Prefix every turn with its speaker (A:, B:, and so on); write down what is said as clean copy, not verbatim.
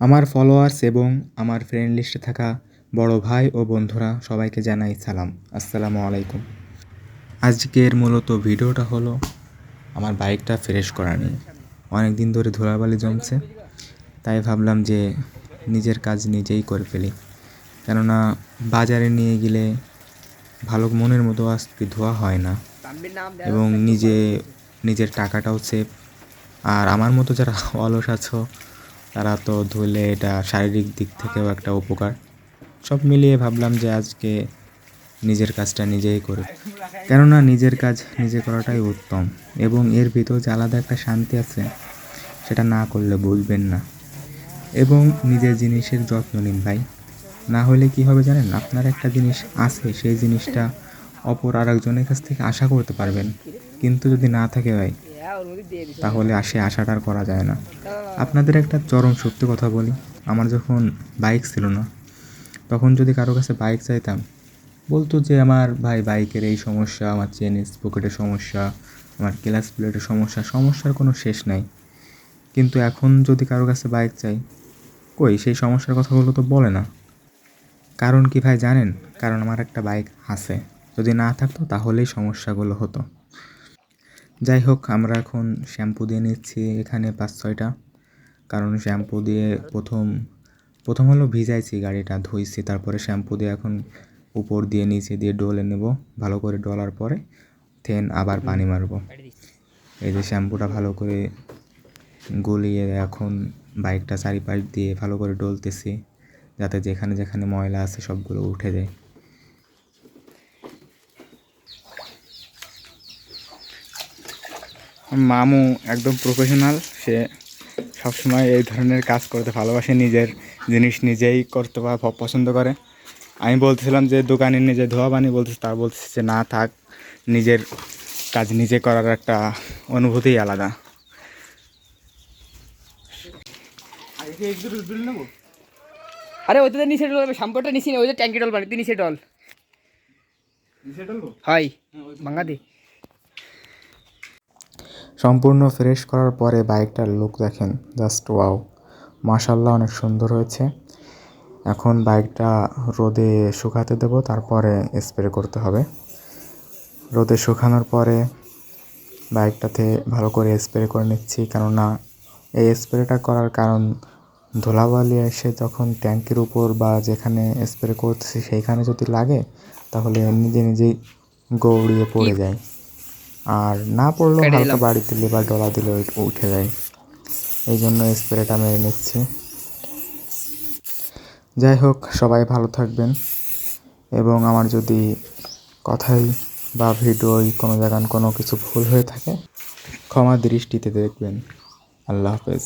A: আমার ফলোয়ার্স এবং আমার ফ্রেন্ড লিস্টে থাকা বড় ভাই ও বন্ধুরা সবাইকে জানাই সালাম। আসসালামু আলাইকুম। আজকের মূলত ভিডিওটা হলো আমার বাইকটা ফ্রেশ করা নিয়ে। অনেক দিন ধরে ধুলাবালি জমছে, তাই ভাবলাম যে নিজের কাজ নিজেই করে ফেলি। কেননা বাজারে নিয়ে গেলে ভালো মনের মতো আজকে ধোয়া হয় না এবং নিজের টাকাটাও সেভ। আর আমার মতো যারা অলস আছো তারা তো ধুলে এটা শারীরিক দিক থেকেও একটা উপকার। সব মিলিয়ে ভাবলাম যে আজকে নিজের কাজটা নিজেই করি, কেননা নিজের কাজ নিজে করাটাই উত্তম এবং এর ভিতর যে আলাদা একটা শান্তি আছে সেটা না করলে বুঝবেন না। এবং নিজের জিনিসের যত্ন নিন ভাই, না হলে কি হবে জানেন, আপনার একটা জিনিস আছে সেই জিনিসটা অপর আরেকজনের কাছ থেকে আশা করতে পারবেন, কিন্তু যদি না থাকে ভাই তাহলে আশাটা আর করা যায় না। আপনাদের একটা চরম সত্যি কথা বলি, আমার যখন বাইক ছিল না তখন যদি কারো কাছে বাইক চাইতাম বলতো যে আমার ভাই বাইকের এই সমস্যা, আমার চেন পকেটের সমস্যা, আমার ক্লাচ প্লেটের সমস্যার কোনো শেষ নাই। কিন্তু এখন যদি কারো কাছে বাইক চাই, কই সেই সমস্যার কথাগুলো তো বলে না। কারণ কি ভাই জানেন? কারণ আমার একটা বাইক আছে, যদি না থাকতো তাহলেই সমস্যাগুলো হতো। যাই হোক, আমরা এখন শ্যাম্পু দিয়ে নিচ্ছি এখানে 5-6টা, কারণ শ্যাম্পু দিয়ে প্রথম হলো ভিজাইছি, গাড়িটা ধুইছি, তারপরে শ্যাম্পু দিয়ে এখন উপর দিয়ে নিচে দিয়ে ডলে নেব। ভালো করে ডলার পরে আবার পানি মারবো। এই যে শ্যাম্পুটা ভালো করে গলিয়ে এখন বাইকটা চারিপাশ দিয়ে ভালো করে ডলতেছি, যাতে যেখানে যেখানে ময়লা আছে সবগুলো উঠে যায়। মামু একদম প্রফেশনাল, সে সবসময় এই ধরনের কাজ করতে ভালোবাসে, নিজের জিনিস নিজেই করতে পছন্দ করে। আমি বলতেছিলাম যে দোকানে নিজে ধোয়া পানি বলতেছে, তার বলতেছে যে না থাক, নিজের কাজ নিজে করার একটা অনুভূতিই আলাদা।
B: আরে ওই তো নিচে ডল, শ্যাম্পুটা নিচে ওই যে ট্যাঙ্কি ডল পানি তুই নিচে ডল হয় ভাঙা দি।
A: সম্পূর্ণ ফ্রেশ করার পরে বাইকটার লুক দেখেন, জাস্ট ওয়াও, মাশাআল্লাহ, অনেক সুন্দর হয়েছে। এখন বাইকটা রোদে শুকাতে দেব, তারপরে স্প্রে করতে হবে। রোদে শুকানোর পরে বাইকটাতে ভালো করে স্প্রে করে নিচ্ছি, কেননা এই স্প্রেটা করার কারণ ধুলাবালি এসে যখন ট্যাঙ্কির উপর বা যেখানে স্প্রে করতেছি সেইখানে যদি লাগে তাহলে নিজেই গড়িয়ে পড়ে যায়, আর না পড়লেও হালকা বাড়ি দিলে বা ডলা দিলে উঠে যায়। এই জন্য স্প্রেটা মেরে নিচ্ছি। যাই হোক, সবাই ভালো থাকবেন এবং আমার যদি কথাই বা ভিডিওয় কোনো জায়গায় কোনো কিছু ভুল হয়ে থাকে ক্ষমা দৃষ্টিতে দেখবেন। আল্লাহ হাফেজ।